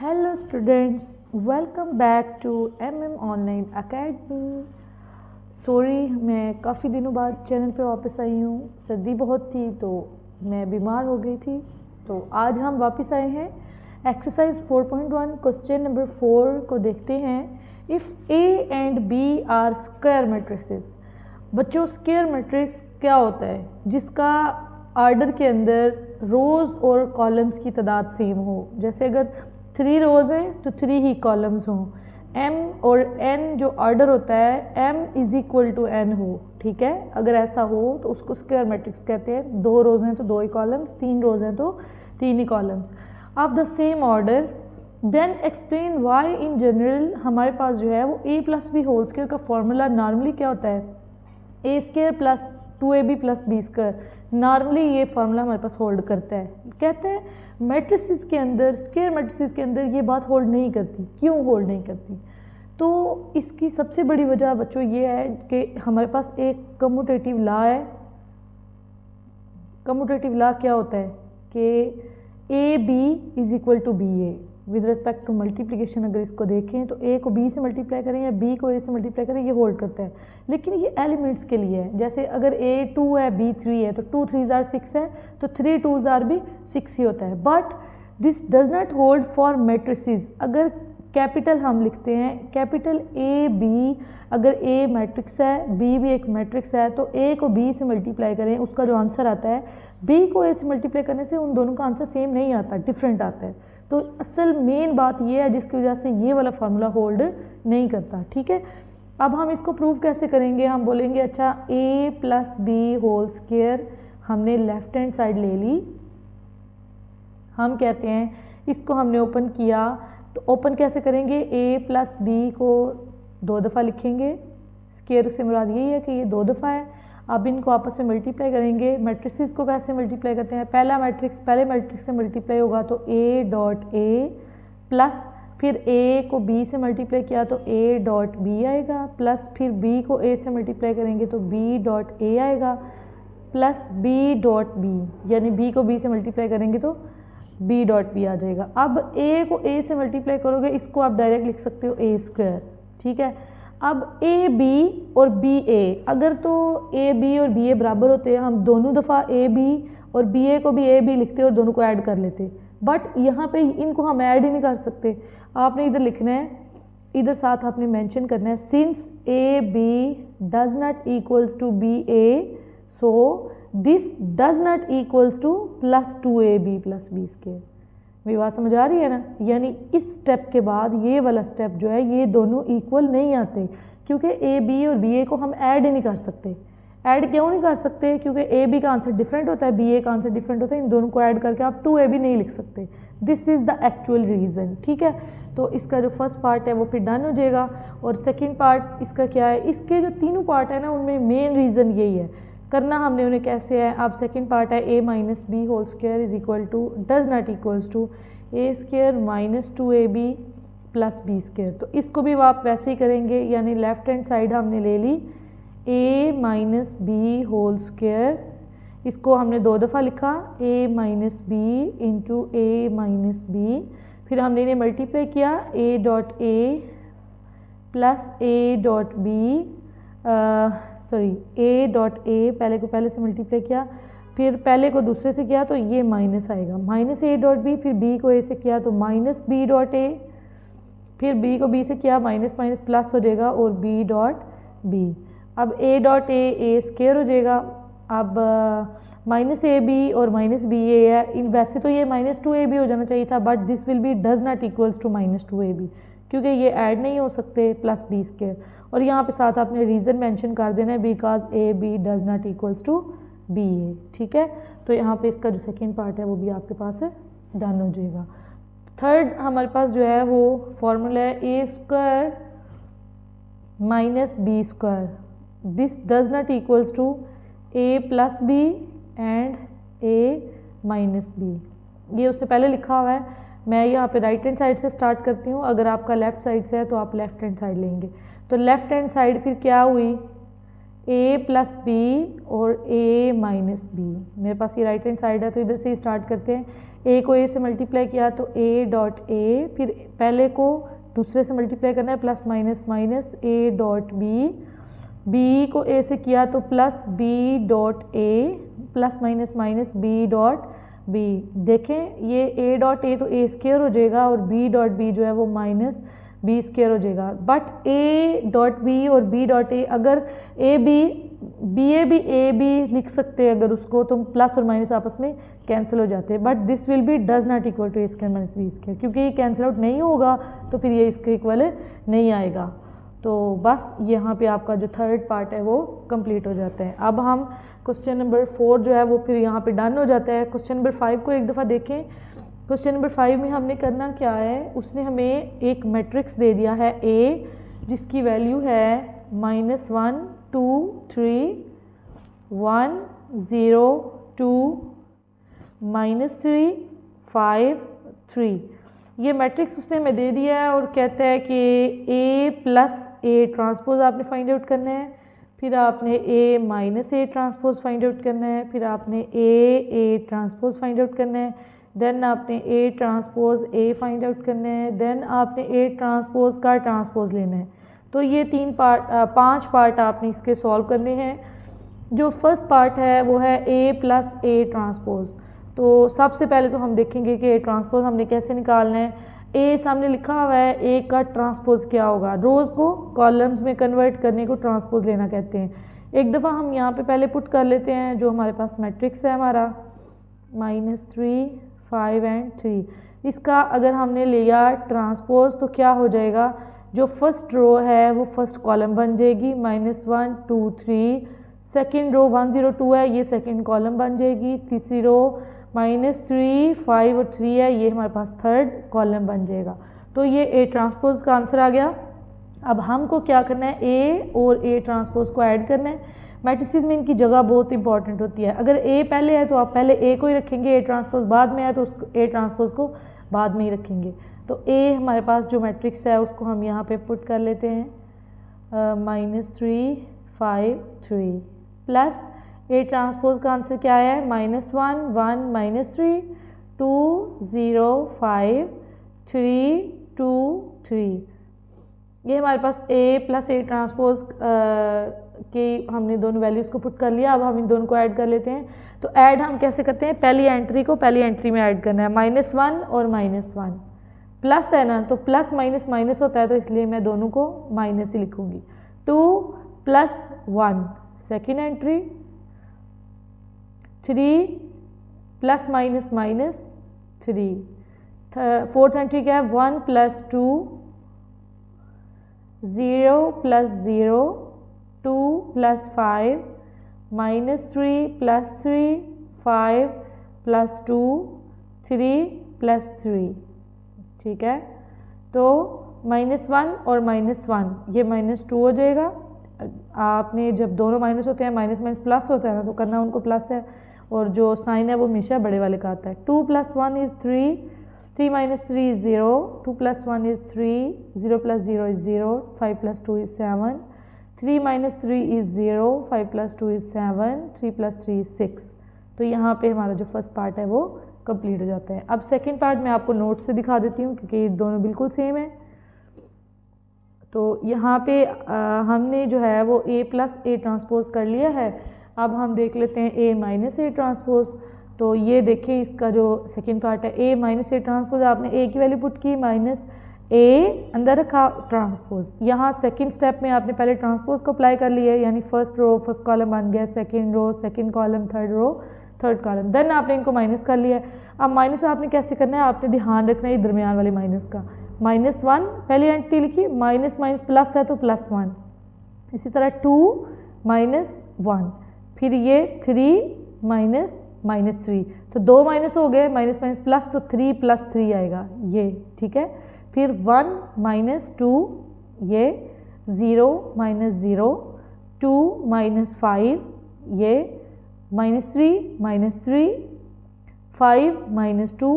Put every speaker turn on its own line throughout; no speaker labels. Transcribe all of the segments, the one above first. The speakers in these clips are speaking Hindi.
Hello students, welcome back to MM online academy. Sorry, मैं काफ़ी दिनों बाद चैनल पे वापस आई हूँ। सर्दी बहुत थी तो मैं बीमार हो गई थी। तो आज हम वापस आए हैं। एक्सरसाइज 4.1 क्वेश्चन नंबर 4 को देखते हैं। If A and B are square matrices. बच्चों, स्क्वायर मैट्रिक्स क्या होता है? जिसका आर्डर के अंदर रोज़ और कॉलम्स की तादाद सेम हो। जैसे अगर 3 रोज़ हैं तो 3 ही कॉलम्स हों। m और n जो ऑर्डर होता है m is equal to n हो। ठीक है, अगर ऐसा हो तो उसको स्क्वायर मैट्रिक्स कहते हैं। 2 रोज़ हैं तो 2 ही कॉलम्स, 3 रोज़ हैं तो 3 ही columns of the same order. Then explain why in general हमारे पास जो है वो a plus B whole square का फॉर्मूला नॉर्मली क्या होता है? A square plus 2ab plus B square. Normally ये फार्मूला हमारे पास होल्ड करता है। कहते हैं मैट्रिसेस के अंदर, स्क्वायर मैट्रिसेस के अंदर ये बात होल्ड नहीं करती। क्यों होल्ड नहीं करती? तो इसकी सबसे बड़ी वजह बच्चों ये है कि हमारे पास एक कम्यूटेटिव लॉ है। कम्यूटेटिव लॉ क्या होता है कि A B is equal to B A. With respect to multiplication अगर इसको देखें तो ए को बी से मल्टीप्लाई करें या बी को ए से मल्टीप्लाई करें, ये होल्ड करता है। लेकिन ये एलिमेंट्स के लिए है। जैसे अगर ए 2 है, बी 3 है, तो 2 3 आर 6 है, तो 3 2 आर भी 6 ही होता है। But this does not hold for matrices. अगर कैपिटल हम लिखते हैं, कैपिटल ए बी, अगर ए मैट्रिक्स है, बी भी एक मैट्रिक्स है, तो ए को बी से मल्टीप्लाई करें, उसका जो आंसर आता है बी को ए से मल्टीप्लाई करने से उन दोनों का आंसर सेम नहीं आता, डिफरेंट आता है। तो असल मेन बात ये है जिसकी वजह से ये वाला फार्मूला होल्ड नहीं करता। ठीक है, अब हम इसको प्रूव कैसे करेंगे? हम बोलेंगे अच्छा a plus B whole square हमने लेफ्ट हैंड साइड ले ली। हम कहते हैं इसको हमने ओपन किया, तो ओपन कैसे करेंगे? a प्लस बी को 2 दफ़ा लिखेंगे। स्क्वायर से मुराद यही है कि ये 2 दफ़ा है। अब इनको आपस में मल्टीप्लाई करेंगे। मैट्रिसेस को कैसे मल्टीप्लाई करते हैं? पहला मैट्रिक्स पहले मैट्रिक्स से मल्टीप्लाई होगा तो a डॉट ए प्लस फिर a को b से मल्टीप्लाई किया तो a डॉट बी आएगा, प्लस फिर b को a से मल्टीप्लाई करेंगे तो b डॉट a आएगा, प्लस b डॉट b, यानी b को b से मल्टीप्लाई करेंगे तो b डॉट b आ जाएगा। अब a को a से मल्टीप्लाई करोगे, इसको आप डायरेक्ट लिख सकते हो a स्क्वायर। ठीक है, अब ए बी और बी ए, अगर तो ए बी और बी ए बराबर होते हैं, हम दोनों दफ़ा ए बी और बी ए को भी ए बी लिखते और दोनों को ऐड कर लेते। बट यहाँ पे इनको हम ऐड ही नहीं कर सकते। आपने इधर लिखना है, इधर साथ आपने मेंशन करना है since A B does not equals to B A, so this does not equals to plus 2ab plus B square. मेरी बात समझ आ रही है ना? यानी इस स्टेप के बाद ये वाला स्टेप जो है, ये दोनों इक्वल नहीं आते, क्योंकि ए बी और बी ए को हम ऐड ही नहीं कर सकते। ऐड क्यों नहीं कर सकते? क्योंकि ए बी का आंसर डिफरेंट होता है, बी ए का आंसर डिफरेंट होता है। इन दोनों को ऐड करके आप 2ab नहीं लिख सकते। This is the actual reason. ठीक है, तो इसका जो फर्स्ट पार्ट है वो फिर डन हो जाएगा। और सेकेंड पार्ट इसका क्या है? इसके जो तीनों पार्ट है ना, उनमें मेन रीज़न यही है। करना हमने उन्हें कैसे है? अब सेकंड पार्ट है a minus B whole square is equal to does not equals to A square minus 2ab plus B square. तो इसको भी आप वैसे ही करेंगे, यानी लेफ्ट हैंड साइड हमने ले ली a minus B whole square, इसको हमने 2 दफ़ा लिखा a minus B into A minus B, फिर हमने इन्हें मल्टीप्लाई किया a dot A plus A dot B, sorry a dot A, पहले को पहले से मल्टीप्लाई किया, फिर पहले को दूसरे से किया तो ये माइनस आएगा, माइनस a डॉट बी, फिर b को a से किया तो माइनस b डॉट ए, फिर b को b से किया माइनस माइनस प्लस हो जाएगा और b डॉट b। अब a डॉट ए स्क्वायर हो जाएगा। अब माइनस ए बी और माइनस बी ए है, इन वैसे तो ये माइनस 2ab हो जाना चाहिए था, but this will be does not equals to minus 2ab, क्योंकि ये ऐड नहीं हो सकते, प्लस बी स्क्वायर। और यहाँ पे साथ आपने रीज़न मेंशन कर देना है, because A B does not equals to B A. ठीक है, तो यहाँ पे इसका जो सेकेंड पार्ट है वो भी आपके पास डन हो जाएगा। थर्ड हमारे पास जो है वो फॉर्मूला है A square minus B square, this does not equals to A plus B and A minus B. ये उससे पहले लिखा हुआ है। मैं यहाँ पे राइट हैंड साइड से स्टार्ट करती हूँ, अगर आपका लेफ्ट साइड से है तो आप लेफ्ट हैंड साइड लेंगे। तो लेफ्ट हैंड साइड फिर क्या हुई? a प्लस बी और a माइनस बी। मेरे पास ये राइट हैंड साइड है तो इधर से ही स्टार्ट करते हैं। ए को ए से मल्टीप्लाई किया तो ए डॉट ए, फिर पहले को दूसरे से मल्टीप्लाई करना है plus minus minus A dot B, B को ए से किया तो plus B dot A, plus minus minus B dot B. देखें ये ए डॉट ए तो ए स्क्वायर हो जाएगा और बी डॉट बी जो है वो माइनस बी स्क्वायर हो जाएगा। बट ए डॉट बी और बी डॉट ए, अगर ए बी लिख सकते हैं अगर उसको, तो प्लस और माइनस आपस में कैंसिल हो जाते हैं। But this will be does not equal to A square minus B square, क्योंकि ये कैंसिल आउट नहीं होगा तो फिर ये इसके इक्वल नहीं आएगा। तो बस यहाँ पे आपका जो थर्ड पार्ट है वो कंप्लीट हो जाता है। अब हम क्वेश्चन नंबर 4 जो है वो फिर यहाँ पे डन हो जाता है। क्वेश्चन नंबर 5 को एक दफ़ा देखें। क्वेश्चन नंबर 5 में हमने करना क्या है, उसने हमें एक मैट्रिक्स दे दिया है ए जिसकी वैल्यू है -1 2 3 1 0 2 -3 5 3। ये मैट्रिक्स उसने हमें दे दिया है और कहता है कि ए प्लस ए ट्रांसपोज आपने फाइंड आउट करना है, फिर आपने A minus A transpose find out करना है, फिर आपने ए ट्रांसपोज फाइंड आउट करना है, देन आपने A transpose A find out करना है, देन आपने ए ट्रांसपोज का ट्रांसपोज लेना है। तो ये 5 पार्ट आपने इसके सॉल्व करने हैं। जो फर्स्ट पार्ट है वो है ए प्लस ए ट्रांसपोज। तो सबसे पहले तो हम देखेंगे कि ए ट्रांसपोज हमने कैसे निकालना है। ए सामने लिखा हुआ है, ए का ट्रांसपोज क्या होगा, रोज़ को कॉलम्स में कन्वर्ट करने को ट्रांसपोज लेना कहते हैं। एक दफ़ा हम यहाँ पे पहले पुट कर लेते हैं जो हमारे पास मैट्रिक्स है हमारा -3 5 एंड 3। इसका अगर हमने लिया ट्रांसपोज तो क्या हो जाएगा, जो फर्स्ट रो है वो फर्स्ट कॉलम बन जाएगी -1 2 3, सेकेंड रो 1 0 2 है ये सेकेंड कॉलम बन जाएगी, तीसरी रो -3 5 और 3 है ये हमारे पास थर्ड कॉलम बन जाएगा। तो ये ए ट्रांसपोज का आंसर आ गया। अब हमको क्या करना है, ए और ए ट्रांसपोज को ऐड करना है। मैट्रिसेस में इनकी जगह बहुत इंपॉर्टेंट होती है। अगर ए पहले है तो आप पहले ए को ही रखेंगे, ए ट्रांसपोज बाद में है तो उसको ए ट्रांसपोज को बाद में ही रखेंगे। तो ए हमारे पास जो मैट्रिक्स है उसको हम यहाँ पे पुट कर लेते हैं -3 5 3 प्लस ए ट्रांसपोज का आंसर क्या है -1 1 -3 2 0 5 3 2 3। ये हमारे पास ए प्लस ए ट्रांसपोज के हमने दोनों वैल्यूज़ को पुट कर लिया। अब हम इन दोनों को ऐड कर लेते हैं। तो ऐड हम कैसे करते हैं, पहली एंट्री को पहली एंट्री में ऐड करना है, -1 और -1 प्लस है ना, तो प्लस माइनस माइनस होता है तो इसलिए मैं दोनों को माइनस ही लिखूंगी। 2 + 1 सेकेंड एंट्री, 3 ± -3 फोर्थ एंट्री क्या है 1 + 2 0 + 0 2 + 5 -3 + 3 5 + 2 3 + 3। ठीक है, तो -1 और -1 ये -2 हो जाएगा। आपने जब दोनों माइनस होते हैं माइनस माइनस प्लस होता है ना तो करना उनको प्लस है, और जो साइन है वो हमेशा बड़े वाले का आता है। 2 + 1 = 3 3 - 3 = 0 2 + 1 = 3 0 + 0 = 0 5 + 2 = 7 3 - 3 = 0 5 + 2 = 7 3 + 3 = 6। तो यहाँ पे हमारा जो फर्स्ट पार्ट है वो कंप्लीट हो जाता है। अब सेकंड पार्ट मैं आपको नोट से दिखा देती हूँ क्योंकि दोनों बिल्कुल सेम है। तो यहाँ पे हमने जो है वो a + a ट्रांसपोज कर लिया है। अब हम देख लेते हैं a - a ट्रांसपोज। तो ये देखें इसका जो सेकंड पार्ट है a - a ट्रांसपोज, आपने a की वैल्यू पुट की -a अंदर रखा ट्रांसपोज। यहाँ सेकंड स्टेप में आपने पहले ट्रांसपोज को अप्लाई कर लिया, यानी फर्स्ट रो फर्स्ट कॉलम बन गया, second row second column, third row third column, then आपने इनको माइनस कर लिया। अब माइनस आपने कैसे करना है, आपने ध्यान रखना है दरमियान वाले माइनस का। -1 पहली एंट्री लिखी, माइनस माइनस प्लस है तो +1, इसी तरह 2 - 1, फिर ये 3 - -3, तो 2 माइनस हो गए, माइनस माइनस प्लस तो 3 + 3 आएगा ये। ठीक है, फिर 1 - 2 ये 0 - 0 2 - 5 ये -3 - 3 5 - 2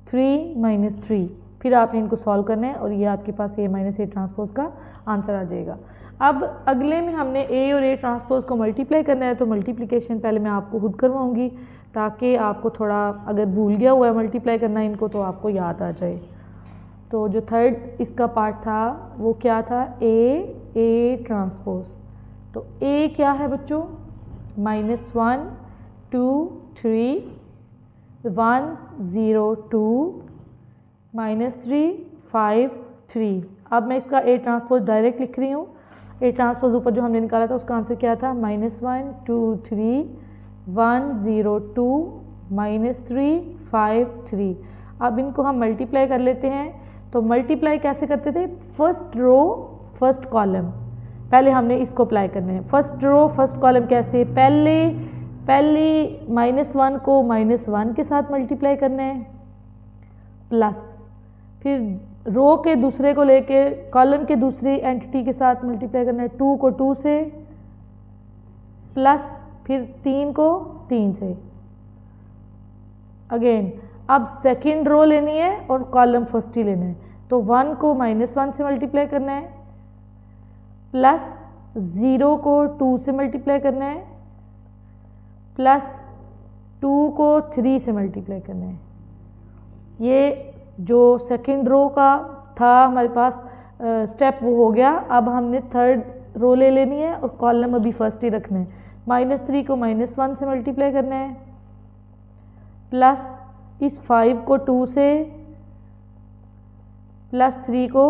3 - 3। फिर आपने इनको सॉल्व करना है और ये आपके पास a - a ट्रांसपोज का आंसर आ जाएगा। अब अगले में हमने a और a ट्रांसपोज को मल्टीप्लाई करना है, तो मल्टीप्लिकेशन पहले मैं आपको खुद करवाऊंगी। ताकि आपको थोड़ा अगर भूल गया हुआ है मल्टीप्लाई करना इनको तो आपको याद आ जाए। तो जो थर्ड इसका पार्ट था वो क्या था, ए ट्रांसपोज। तो ए क्या है बच्चों, -1 2 3 1 0 2 -3 5 3। अब मैं इसका ए ट्रांसपोज डायरेक्ट लिख रही हूँ। ए ट्रांसपोज ऊपर जो हमने निकाला था उसका आंसर क्या था, -1 2 3 1 0 2 -3 5 3। अब इनको हम मल्टीप्लाई कर लेते हैं। तो मल्टीप्लाई कैसे करते थे, फर्स्ट रो फर्स्ट कॉलम, पहले हमने इसको अप्लाई करना है। फर्स्ट रो फर्स्ट कॉलम कैसे, पहले -1 को -1 के साथ मल्टीप्लाई करना है, प्लस फिर रो के दूसरे को लेके कॉलम के दूसरी एंटिटी के साथ मल्टीप्लाई करना है, 2 को 2 से, प्लस फिर 3 को 3 से। अगेन अब सेकंड रो लेनी है और कॉलम फर्स्ट ही लेना है। तो 1 को -1 से मल्टीप्लाई करना है, प्लस 0 को 2 से मल्टीप्लाई करना है, प्लस 2 को 3 से मल्टीप्लाई करना है। ये जो सेकंड रो का था हमारे पास स्टेप वो हो गया। अब हमने थर्ड रो ले लेनी है और कॉलम अभी फर्स्ट ही रखना है। -3 को -1 से मल्टीप्लाई करना है, प्लस इस 5 को 2 से, प्लस 3 को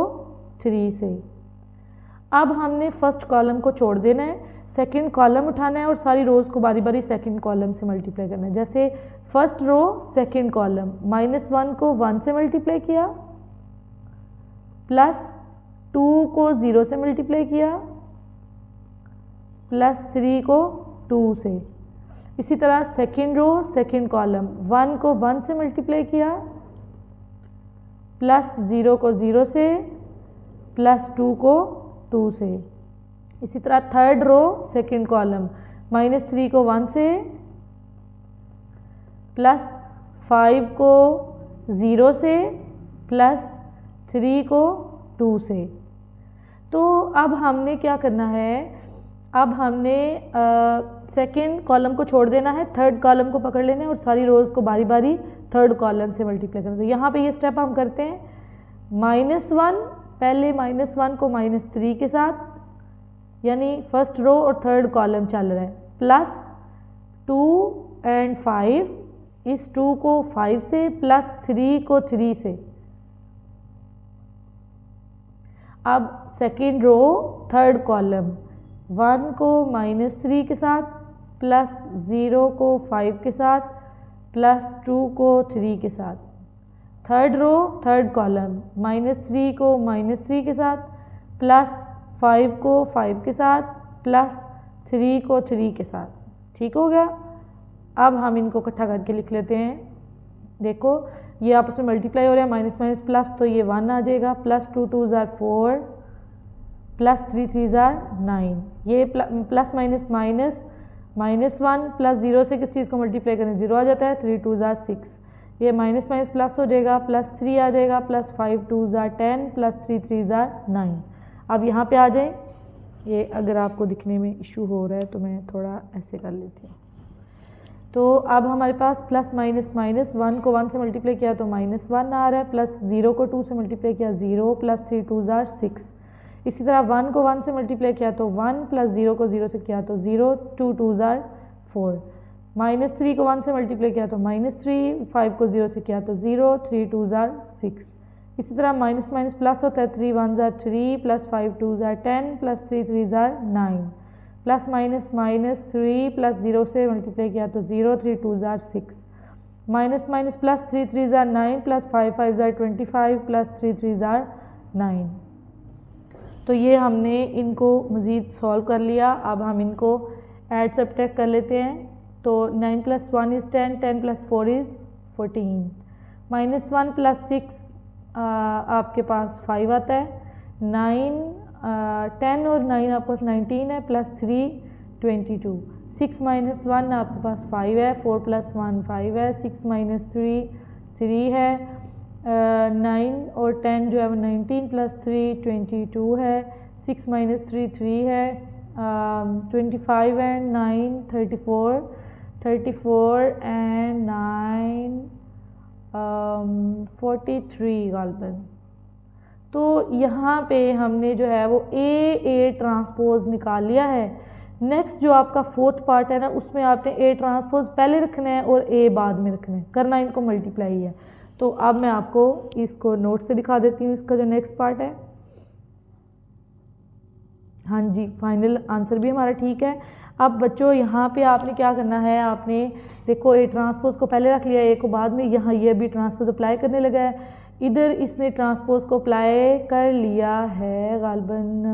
3 से। अब हमने फर्स्ट कॉलम को छोड़ देना है, सेकंड कॉलम उठाना है और सारी रोज़ को बारी बारी सेकंड कॉलम से मल्टीप्लाई करना है। जैसे फर्स्ट रो सेकंड कॉलम, -1 को 1 से मल्टीप्लाई किया, प्लस 2 को 0 से मल्टीप्लाई किया, प्लस 3 को 2 से। इसी तरह सेकंड रो सेकंड कॉलम, 1 को 1 से मल्टीप्लाई किया, प्लस 0 को 0 से, प्लस 2 को 2 से। इसी तरह थर्ड रो सेकंड कॉलम, -3 को 1 से, प्लस 5 को 0 से, प्लस 3 को 2 से। तो अब हमने क्या करना है, अब हमने सेकंड कॉलम को छोड़ देना है, थर्ड कॉलम को पकड़ लेना है और सारी रोज़ को बारी बारी थर्ड कॉलम से मल्टीप्लाई करना है। यहाँ पे ये स्टेप हम करते हैं, -1 पहले -1 को -3 के साथ, यानी फर्स्ट रो और थर्ड कॉलम चल रहा है, प्लस 2 एंड 5, इस 2 को 5 से, प्लस 3 को 3 से। अब सेकंड रो थर्ड कॉलम, 1 को -3 के साथ, प्लस 0 को 5 के साथ, प्लस 2 को 3 के साथ। थर्ड रो थर्ड कॉलम, -3 को -3 के साथ, प्लस 5 को 5 के साथ, प्लस 3 को 3 के साथ। ठीक हो गया। अब हम इनको इकट्ठा करके लिख लेते हैं। देखो ये आपस में मल्टीप्लाई हो रहा है, माइनस माइनस प्लस, तो ये 1 आ जाएगा, प्लस 2 2 ज़ार 4, प्लस 3 3 ज़ार 9। ये प्लस माइनस माइनस, -1 प्लस 0 से किस चीज़ को मल्टीप्लाई करें, 0 आ जाता है, 3 2 ज़ार 6। ये माइनस माइनस प्लस हो जाएगा, प्लस 3 आ जाएगा, प्लस 5 2 ज़ार 10, प्लस 3 3 ज़ार 9। अब यहाँ पे आ जाए। ये अगर आपको दिखने में इशू हो रहा है तो मैं थोड़ा ऐसे कर लेती हूँ। तो अब हमारे पास प्लस माइनस माइनस, 1 को 1 से मल्टीप्लाई किया तो -1 आ रहा है, प्लस 0 को 2 से मल्टीप्लाई किया 0, प्लस 3 2 ज़ार 6। इसी तरह 1 को 1 से मल्टीप्लाई किया तो 1, प्लस 0 को 0 से किया तो 0, 2 2 ज़ार 4। -3 को 1 से मल्टीप्लाई किया तो -3, 5 को 0 से किया तो 0, 3 2 ज़ार 6। इसी तरह माइनस माइनस प्लस होता है, 3 1 ज़ार 3, प्लस 5 2 ज़ार 10, प्लस 3 3 ज़ार 9। प्लस माइनस माइनस 3 प्लस 0 से मल्टीप्लाई किया तो 0, 3 2 ज़ार 6। माइनस माइनस प्लस 3 3 ज़ार 9, प्लस 5 5 ज़ार 25, प्लस 3 3 ज़ार 9। तो ये हमने इनको मज़ीद सॉल्व कर लिया। अब हम इनको ऐड सब्ट्रैक्ट कर लेते हैं। तो 9 + 1 = 10, 10 + 4 = 14। -1 + 6 आपके पास 5 आता है, 10 और 9 आपके पास 19 है, प्लस 3 22। 6 - 1 आपके पास 5 है, 4 + 1 5 है, 6 - 3 3 है, 9 और 10 जो है वो 19 + 3 22 है, 6 - 3 3 है, 25 एंड 9 34, 34 एंड 9 43 गालबन। तो यहाँ पे हमने जो है वो ए ट्रांसपोज निकाल लिया है। नेक्स्ट जो आपका फोर्थ पार्ट है ना, उसमें आपने ए ट्रांसपोज पहले रखना है और ए बाद में रखना है, करना इनको मल्टीप्लाई है। तो अब मैं आपको इसको नोट से दिखा देती हूँ, इसका जो नेक्स्ट पार्ट है। हाँ जी, फाइनल आंसर भी हमारा ठीक है। अब बच्चों यहाँ पे आपने क्या करना है, आपने देखो ए ट्रांसपोज को पहले रख लिया, ए को बाद में, यहाँ ये भी ट्रांसपोज अप्लाई करने लगा है, इधर इसने ट्रांसपोज को अप्लाई कर लिया है गालबन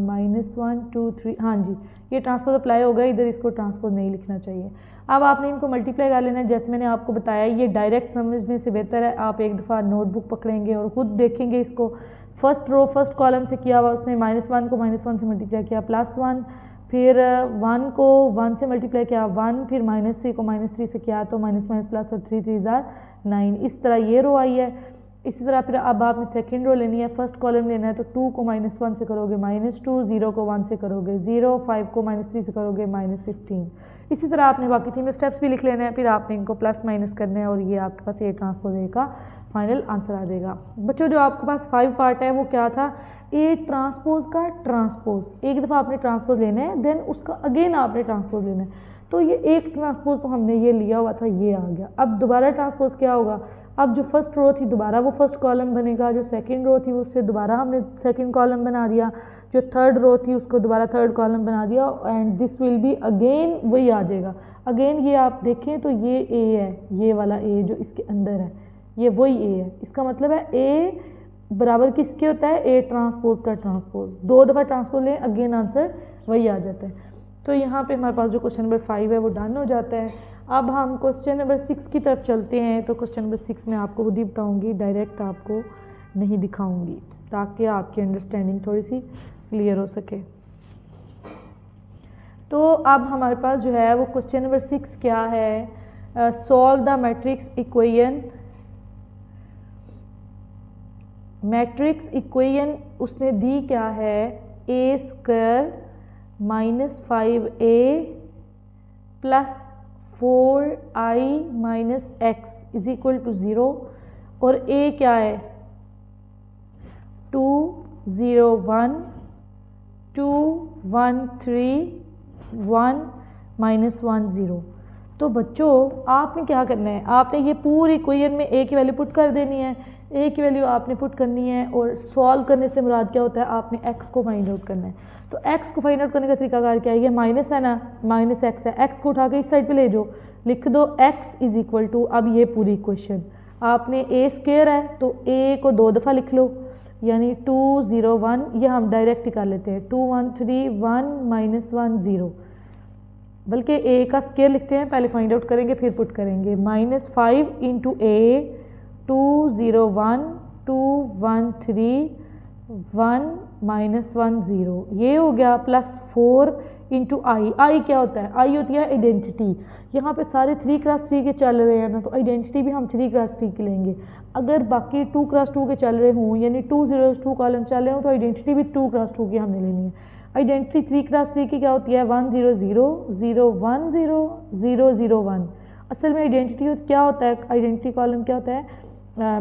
-1 2 3। हाँ जी, ये ट्रांसपोज अप्लाई हो गया, इधर इसको ट्रांसपोज नहीं लिखना चाहिए। अब आपने इनको मल्टीप्लाई कर लेना है। जैसे मैंने आपको बताया, ये डायरेक्ट समझने से बेहतर है आप एक दफ़ा नोटबुक पकड़ेंगे और ख़ुद देखेंगे इसको। फर्स्ट रो फर्स्ट कॉलम से किया हुआ, उसने -1 को -1 से मल्टीप्लाई किया +1, फिर 1 को 1 से मल्टीप्लाई किया 1, फिर -3 को -3 से किया तो माइनस प्लस और 3 3 9। इस तरह ये रो आई है। इसी तरह फिर अब आपने सेकंड रो लेनी है, फर्स्ट कॉलम लेना है तो 2 को -1 से करोगे -2, 0 को 1 से करोगे 0, 5 को -3 से करोगे -15। इसी तरह आपने बाकी तीनों स्टेप्स भी लिख लेने हैं, फिर आपने इनको प्लस माइनस करना है और ये आपके पास ए ट्रांसपोज ए का फाइनल आंसर आ जाएगा। बच्चों जो आपके पास 5 पार्ट है वो क्या था, ए ट्रांसपोज का ट्रांसपोज, एक दफ़ा आपने ट्रांसपोज लेना है, देन उसका अगेन आपने ट्रांसपोज लेना है। तो ये एक ट्रांसपोज तो हमने ये लिया हुआ था, ये आ गया। अब दोबारा ट्रांसपोज क्या होगा, अब जो फर्स्ट रो थी दोबारा वो फर्स्ट कॉलम बनेगा, जो सेकंड रो थी उससे दोबारा हमने सेकंड कॉलम बना दिया, जो थर्ड रो थी उसको दोबारा थर्ड कॉलम बना दिया, and this will be again वही आ जाएगा। अगेन ये आप देखें तो ये ए है, ये वाला ए जो इसके अंदर है ये वही ए है। इसका मतलब है ए बराबर किसके होता है, ए ट्रांसपोज का ट्रांसपोज। 2 दफ़ा ट्रांसपोज लें अगेन आंसर वही आ जाता है। तो यहाँ पे हमारे पास जो क्वेश्चन नंबर 5 है वो डन हो जाता है। अब हम क्वेश्चन नंबर 6 की तरफ चलते हैं। तो क्वेश्चन नंबर 6 में आपको खुद ही बताऊँगी, डायरेक्ट आपको नहीं दिखाऊँगी ताकि आपकी अंडरस्टैंडिंग थोड़ी सी क्लियर हो सके। तो अब हमारे पास जो है वो क्वेश्चन नंबर 6 क्या है, solve the matrix equation. Matrix equation उसने दी क्या है, A square -5a plus 4i minus X is equal to 0, और a क्या है 2 0 1 2 1 3 1 -1 0। तो बच्चों आपने क्या करना है, आपने ये पूरी इक्वेशन में a की वैल्यू पुट कर देनी है, a की वैल्यू आपने पुट करनी है, और सॉल्व करने से मुराद क्या होता है, आपने x को फाइंड आउट करना है। तो x को फाइंड आउट करने का तरीकाकार क्या है, ये माइनस है ना, माइनस x है, x को उठा के इस साइड पे ले जाओ, लिख दो x इज इक्वल टू, अब ये पूरी इक्वेशन आपने a स्क्वायर है तो a को 2 दफ़ा लिख लो, यानी 2 0 1, ये हम डायरेक्ट ही कर लेते हैं 2 1 3 1 -1 0, बल्कि a का स्क्वायर लिखते हैं, पहले फाइंड आउट करेंगे फिर पुट करेंगे। -5 इंटू a 2 0 1 2 1 3 1 -1 0, ये हो गया, प्लस 4 इंटू आई क्या होता है, आई होती है आइडेंटिटी। यहाँ पे सारे 3x3 के चल रहे हैं ना, तो आइडेंटिटी भी हम 3x3 की लेंगे। अगर बाकी 2x2 के चल रहे हों, यानी 2 0 2 कॉलम चल रहे हों, तो आइडेंटिटी भी 2x2 की हमने लेनी है। आइडेंटिटी 3x3 की क्या होती है, 1 0 0 0 1 0 0 0 1। असल में आइडेंटिटी क्या होता है, आइडेंटिटी कॉलम क्या होता है,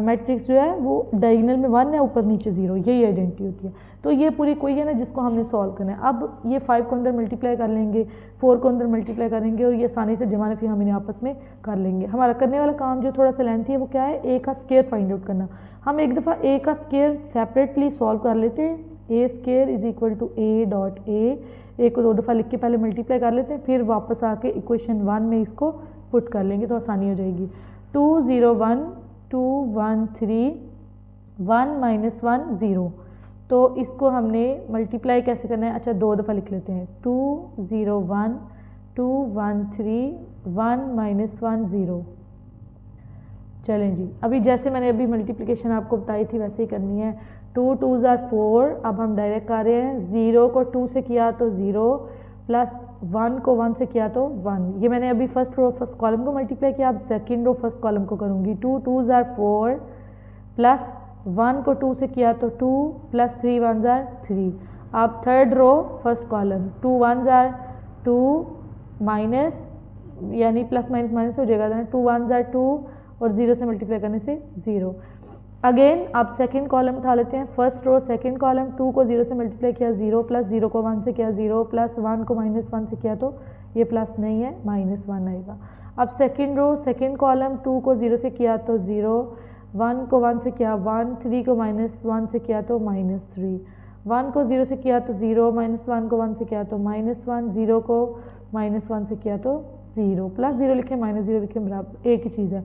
मैट्रिक्स जो है वो डायगोनल में 1 है, ऊपर नीचे 0, यही आइडेंटिटी होती है। तो ये पूरी इक्वेशन है जिसको हमने सॉल्व करना है। अब ये 5 को अंदर मल्टीप्लाई कर लेंगे, 4 को अंदर मल्टीप्लाई करेंगे, और ये आसानी से जमा फिर हम इन्हें आपस में कर लेंगे। हमारा करने वाला काम जो थोड़ा सा लेंथी है वो क्या है, ए का स्क्वायर फाइंड आउट करना। हम एक दफ़ा ए का स्क्वायर सेपरेटली सॉल्व कर लेते हैं, A square is equal to A dot A को 2 दफ़ा लिख के पहले मल्टीप्लाई कर लेते हैं, फिर वापस आके इक्वेशन 1 में इसको पुट कर लेंगे तो आसानी हो जाएगी। 2 0 1 2 1 3 1 -1 0, तो इसको हमने मल्टीप्लाई कैसे करना है, अच्छा 2 दफ़ा लिख लेते हैं, 2 0 1 2 1 3 1 -1 0। चलें जी, अभी जैसे मैंने अभी मल्टीप्लिकेशन आपको बताई थी वैसे ही करनी है। 2 2s are 4, अब हम डायरेक्ट कर रहे हैं, 0 को 2 से किया तो 0, प्लस 1 को 1 से किया तो 1। ये मैंने अभी फर्स्ट रो फर्स्ट कॉलम को मल्टीप्लाई किया, अब सेकंड रो फर्स्ट कॉलम को करूँगी। 2 2s are 4, प्लस 1 को 2 से किया तो 2, प्लस 3 1s are 3। अब third row first column, 2 1s are 2 minus यानी प्लस माइनस माइनस हो जाएगा ना, 2 1 ज़ा 2 और 0 से मल्टीप्लाई करने से 0। अगेन आप सेकंड कॉलम उठा लेते हैं, फर्स्ट रो सेकंड कॉलम, 2 को 0 से मल्टीप्लाई किया 0 प्लस 0 को 1 से किया 0 प्लस 1 को -1 से किया तो ये प्लस नहीं है -1 आएगा। अब सेकंड रो सेकंड कॉलम, 2 को 0 से किया तो 0, 1 को 1 से किया 1, 3 को -1 से किया तो -3, 1 को 0 से किया तो 0, -1 को 1 से किया तो -1, 0 को -1 से किया तो 0, प्लस 0 लिखे -0 लिखे बराबर एक ही चीज़ है।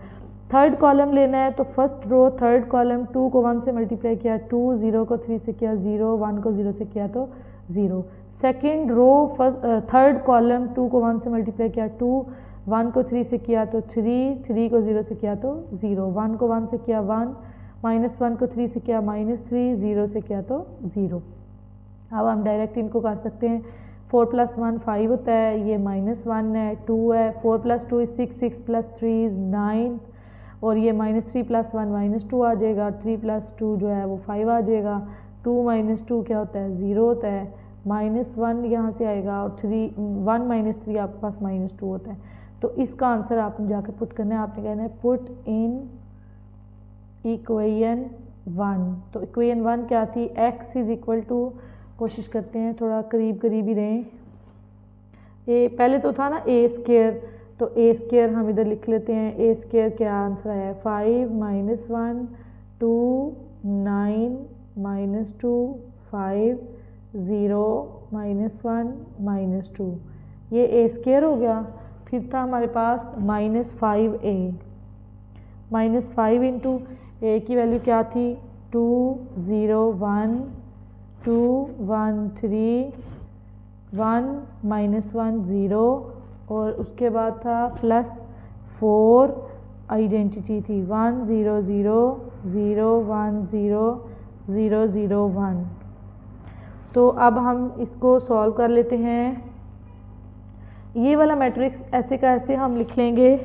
थर्ड कॉलम लेना है तो फर्स्ट रो थर्ड कॉलम, 2 को 1 से मल्टीप्लाई किया 2, 0 को 3 से किया 0, 1 को 0 से किया तो 0। सेकंड रो थर्ड कॉलम, 2 को 1 से मल्टीप्लाई किया 2, 1 को 3 से किया तो 3, 3 को 0 से किया तो 0, 1 को 1 से किया 1, -1 को 3 से किया -3, 0 से किया तो 0। अब हम डायरेक्ट इनको कर सकते हैं, 4 + 1 5 होता है, ये -1 है, 2 है, 4 + 2 = 6, 6 + 3 = 9 और ये -3 + 1 -2 आ जाएगा, 3 + 2 जो है वो 5 आ जाएगा, 2 - 2 क्या होता है 0 होता है, -1 यहाँ से आएगा और 1 - 3 आपके पास -2 होता है। तो इसका आंसर आपने जाकर पुट करना है, आपने कहना है पुट इन इक्वेशन 1। तो इक्वेशन 1 क्या थी, x = कोशिश करते हैं थोड़ा करीब करीब ही रहें, ए पहले तो था ना a², तो a² हम इधर लिख लेते हैं, a² क्या आंसर आया 5 - 1 2 9 -2 5 0 -1 -2, ये a² हो गया। फिर था हमारे पास -5a, -5 इंटू a की वैल्यू क्या थी 2 0 1 2 1 3 1 -1 0 और उसके बाद था +4 आइडेंटिटी थी 1 0 0 0 1 0 0 0 1। तो अब हम इसको सॉल्व कर लेते हैं। ये वाला मैट्रिक्स ऐसे का ऐसे हम लिख लेंगे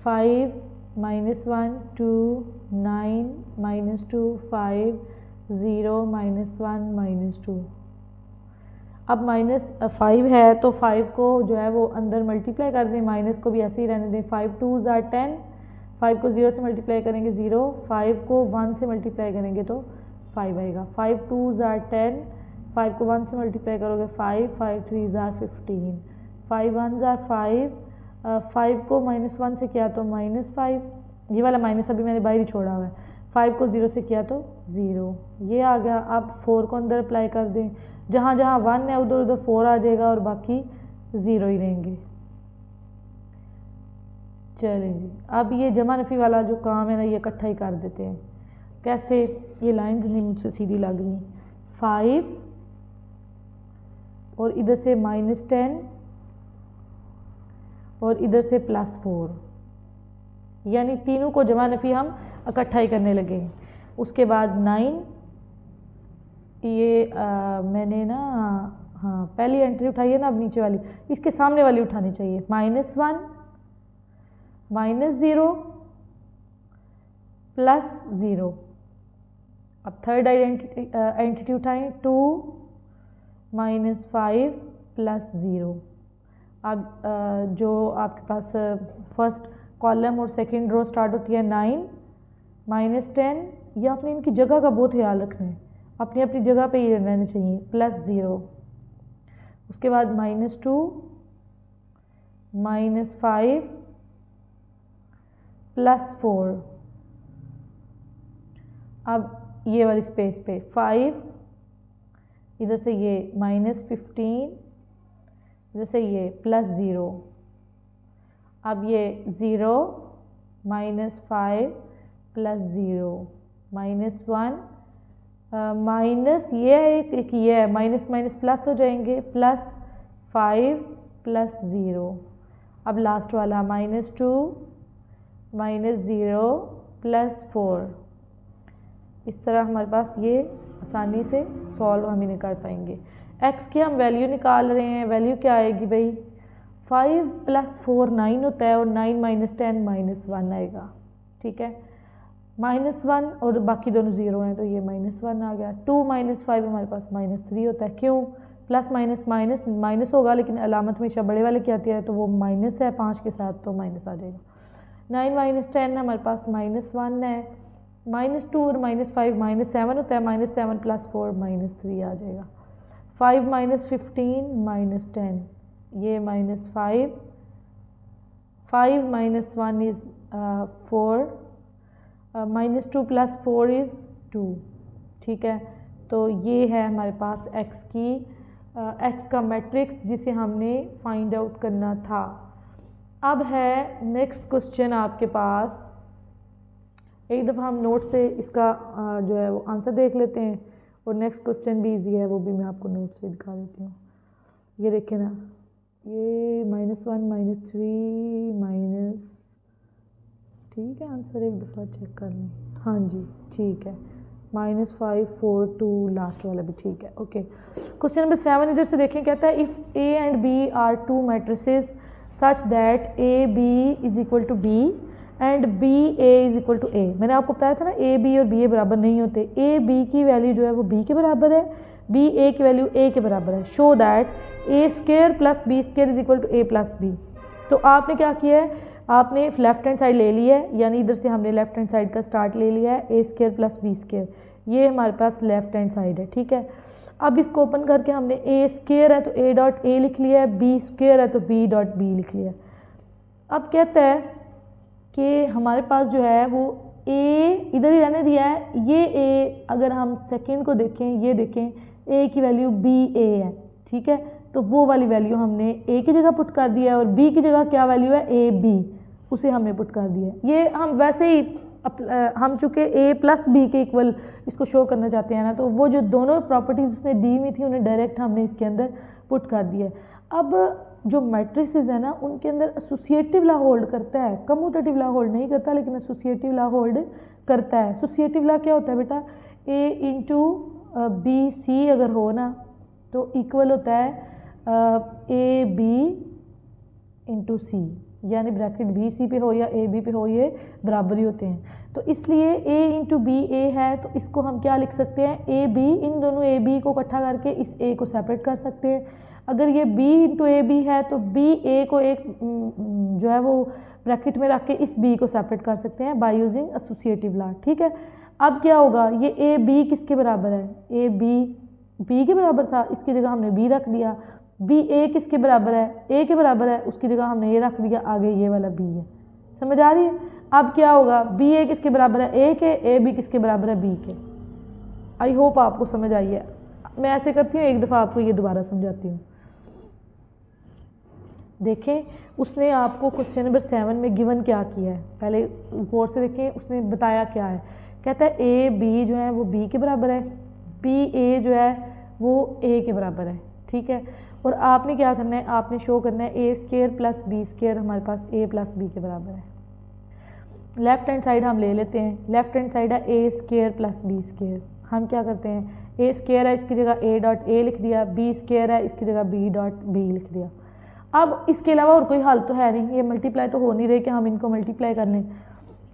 5 -1 2 9 -2 5 0 -1 -2। अब -5 है तो 5 को जो है वो अंदर मल्टीप्लाई कर दें, माइनस को भी ऐसे ही रहने दें, 5 2 = 10, 5 को 0 से मल्टीप्लाई करेंगे 0, 5 को 1 से मल्टीप्लाई करेंगे तो 5 आएगा, 5 2 = 10, 5 को 1 से मल्टीप्लाई करोगे 5, 5 3 = 15, 5 1 = 5, 5 को -1 से किया तो -5, ये वाला माइनस अभी मैंने बाहर ही छोड़ा हुआ है, 5 को 0 से किया तो 0, ये आ गया। अब 4 को अंदर अप्लाई कर दें, जहाँ जहाँ 1 है उधर उधर 4 आ जाएगा और बाकी 0 ही रहेंगे। चलें जी, अब ये जमा नफ़ी वाला जो काम है ना, ये इकट्ठा ही कर देते हैं। कैसे, ये लाइन्स नहीं मुझसे सीधी लग रही, 5 और इधर से -10 और इधर से +4, यानी तीनों को जमा नफ़ी हम इकट्ठा ही करने लगे। उसके बाद 9, ये मैंने ना हाँ पहली एंट्री उठाई है ना, अब नीचे वाली इसके सामने वाली उठानी चाहिए, -1 -0 +0। अब थर्ड एंटिटी उठाएं, 2 -5 +0। अब जो आपके पास फर्स्ट कॉलम और सेकंड रो स्टार्ट होती है 9 -10, या आपने इनकी जगह का बहुत ख्याल रखना है, अपनी अपनी जगह पे ही रहने चाहिए, +0। उसके बाद -2 -5 +4। अब ये वाली स्पेस पे 5, इधर से ये -15, इधर से ये +0। अब ये 0 -5 +0 -1 माइनस ये है एक ये है, माइनस माइनस प्लस हो जाएंगे, +5 +0। अब लास्ट वाला -2 -0 +4। इस तरह हमारे पास ये आसानी से सॉल्व हम इन्हें कर पाएंगे। x की हम वैल्यू निकाल रहे हैं, वैल्यू क्या आएगी भाई, 5 + 4 9 होता है और 9 - 10 -1 आएगा, ठीक है, -1 और बाकी दोनों 0 हैं तो ये -1 आ गया। 2 - 5 हमारे पास -3 होता है, क्यों, प्लस माइनस माइनस माइनस होगा, लेकिन अलामत हमेशा बड़े वाले की आती है तो वो माइनस है 5 के साथ, तो माइनस आ जाएगा। 9 माइनस 10 हमारे पास -1 है, -2 और -5 -7 होता है, -7 + 4 -3 आ जाएगा। 5 - 15 -10 ये -5, 5 - 1 इज़ 4, -2 + 4 इज़ 2, ठीक है। तो ये है हमारे पास x का मैट्रिक्स जिसे हमने फाइंड आउट करना था। अब है नेक्स्ट क्वेश्चन आपके पास, एक दफ़ा हम नोट से इसका जो है वो आंसर देख लेते हैं, और नेक्स्ट क्वेश्चन भी इजी है, वो भी मैं आपको नोट से दिखा देती हूँ। ये देखें ना, ये -1 -3 माइनस, ठीक है, आंसर एक दफ़ा चेक कर लें। हाँ जी ठीक है, -5 4 2 लास्ट वाला भी ठीक है। ओके, क्वेश्चन नंबर 7 इधर से देखें, कहता है if A and B are 2 matrices such that AB = B and BA = A। मैंने आपको बताया था ना AB और BA बराबर नहीं होते, AB की वैल्यू जो है वो B के बराबर है, BA की वैल्यू A के बराबर है। Show that A² + B² = A + B। तो आपने क्या किया है, आपने लेफ्ट हैंड साइड ले ली है, यानी इधर से हमने लेफ्ट हैंड साइड का स्टार्ट ले लिया है, A² + B², ये हमारे पास लेफ्ट हैंड साइड है, ठीक है। अब इसको ओपन करके हमने A² है तो A.A लिख लिया है, B² है तो B.B लिख लिया है। अब कहता है कि हमारे पास जो है वो A इधर ही रहने दिया है, ये A अगर हम सेकेंड को देखें, ये देखें A की वैल्यू BA है, ठीक है, तो वो वाली वैल्यू हमने A की जगह पुट कर दिया है, और B की जगह क्या वैल्यू है AB, उसे हमने पुट कर दिया है। ये हम वैसे ही हम चूँकि A + B के इक्वल इसको शो करना चाहते हैं ना, तो वो जो दोनों प्रॉपर्टीज़ उसने दी हुई थी उन्हें डायरेक्ट हमने इसके अंदर पुट कर दिया है। अब जो मैट्रिसेस है ना, उनके अंदर एसोसिएटिव लॉ होल्ड करता है, कम्यूटेटिव लॉ होल्ड नहीं करता, लेकिन एसोसिएटिव लॉ होल्ड करता है। एसोसिएटिव लॉ क्या होता है बेटा, A × BC अगर हो ना तो इक्वल होता है AB × C, यानी ब्रैकेट BC पे हो या AB पे हो, ये बराबर ही होते हैं। तो इसलिए A × BA है, तो इसको हम क्या लिख सकते हैं, AB, इन दोनों AB को इकट्ठा करके इस A को सेपरेट कर सकते हैं। अगर ये B × AB है तो BA को एक जो है वो ब्रैकेट में रख के इस B को सेपरेट कर सकते हैं बाय यूजिंग एसोसिएटिव लॉ, ठीक है। अब क्या होगा, ये AB किसके बराबर है, AB B के बराबर था, इसकी जगह हमने B रख दिया। BA किसके बराबर है, A के बराबर है, उसकी जगह हमने ये रख दिया, आगे ये वाला B है। समझ आ रही है। अब क्या होगा, BA किसके बराबर है, A के, AB किसके बराबर है, B के। आई होप आपको समझ आई है। मैं ऐसे करती हूँ, एक दफ़ा आपको ये दोबारा समझाती हूँ। देखें, उसने आपको क्वेश्चन नंबर 7 में गिवन क्या किया है, पहले गौर से देखें उसने बताया क्या है। कहता है AB जो है वो B के बराबर है, BA जो है वो A के बराबर है, ठीक है। और आपने क्या करना है, आपने शो करना है A² + B² हमारे पास A + B के बराबर है। लेफ्ट हैंड साइड हम ले लेते हैं, लेफ्ट हैंड साइड है A² + B²। हम क्या करते हैं, A² है इसकी जगह A.A लिख दिया, B² है इसकी जगह B.B लिख दिया। अब इसके अलावा और कोई हल तो है नहीं, ये मल्टीप्लाई तो हो नहीं रहे कि हम इनको मल्टीप्लाई कर लें।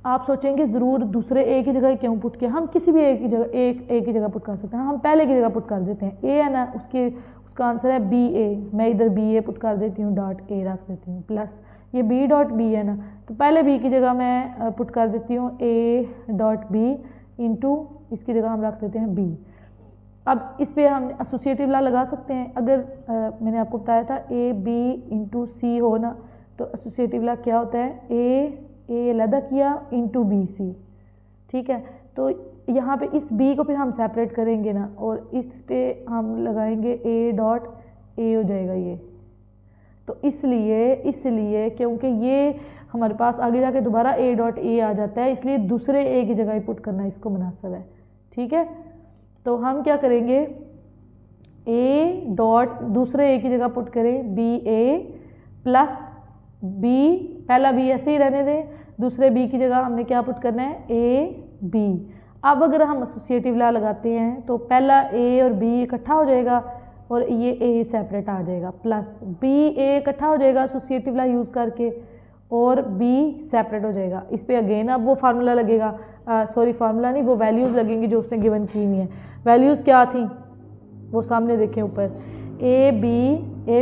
आप सोचेंगे ज़रूर दूसरे A की जगह क्यों पुट किया, हम किसी भी A की जगह A की जगह पुट कर सकते हैं। हम पहले की जगह पुट कर देते हैं, A है ना, उसका आंसर है BA, मैं इधर BA पुट कर देती हूँ, .A रख देती हूँ, प्लस ये B.B है ना, तो पहले B की जगह मैं पुट कर देती हूँ A.B इंटू इसकी जगह हम रख देते हैं B। अब इस पर हम एसोसिएटिव लॉ लगा सकते हैं। अगर मैंने आपको बताया था AB × C हो ना, तो एसोसिएटिव लॉ क्या होता है, A अलग किया इंटू BC, ठीक है। तो यहाँ पे इस B को फिर हम सेपरेट करेंगे ना, और इस पे हम लगाएंगे A.A हो जाएगा ये। तो इसलिए क्योंकि ये हमारे पास आगे जाके दोबारा A.A आ जाता है, इसलिए दूसरे A की जगह पुट करना इसको मुनासिब है, ठीक है। तो हम क्या करेंगे, दूसरे A की जगह पुट करें BA + B, पहला B ऐसे ही रहने दें, दूसरे B की जगह हमने क्या पुट करना है, AB। अब अगर हम एसोसिएटिव लॉ लगाते हैं तो पहला A और B इकट्ठा हो जाएगा, और ये A सेपरेट आ जाएगा, प्लस BA इकट्ठा हो जाएगा एसोसिएटिव लॉ यूज़ करके, और B सेपरेट हो जाएगा। इस पर अगेन अब वो फार्मूला लगेगा, फार्मूला नहीं, वो वैल्यूज़ लगेंगी जो उसने गिवन की हुई हैं। वैल्यूज़ क्या थी, वो सामने देखें ऊपर, ए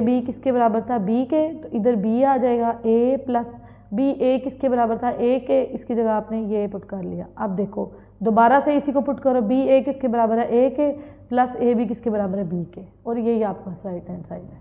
बी किसके बराबर था बी के, तो इधर बी आ जाएगा ए प्लस बी, ए किसके बराबर था ए के, इसकी जगह आपने ये पुट कर लिया। अब देखो दोबारा से इसी को पुट करो, बी ए किसके बराबर है ए के प्लस ए बी किसके बराबर है बी के, और यही आपका राइट हैंड साइड है।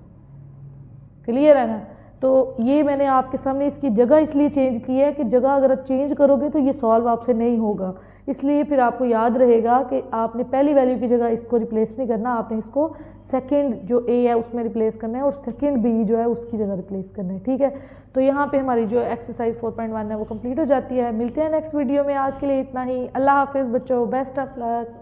क्लियर है ना। तो ये मैंने आपके सामने इसकी जगह इसलिए चेंज की है कि जगह अगर आप चेंज करोगे तो ये सॉल्व आपसे नहीं होगा, इसलिए फिर आपको याद रहेगा कि आपने पहली वैल्यू की जगह इसको रिप्लेस नहीं करना, आपने इसको सेकंड जो ए है उसमें रिप्लेस करना है और सेकंड बी जो है उसकी जगह रिप्लेस करना है। ठीक है, तो यहाँ पे हमारी जो एक्सरसाइज 4.1 है वो कंप्लीट हो जाती है। मिलते हैं नेक्स्ट वीडियो में, आज के लिए इतना ही। अल्लाह हाफिज़ बच्चों, बेस्ट ऑफ लक।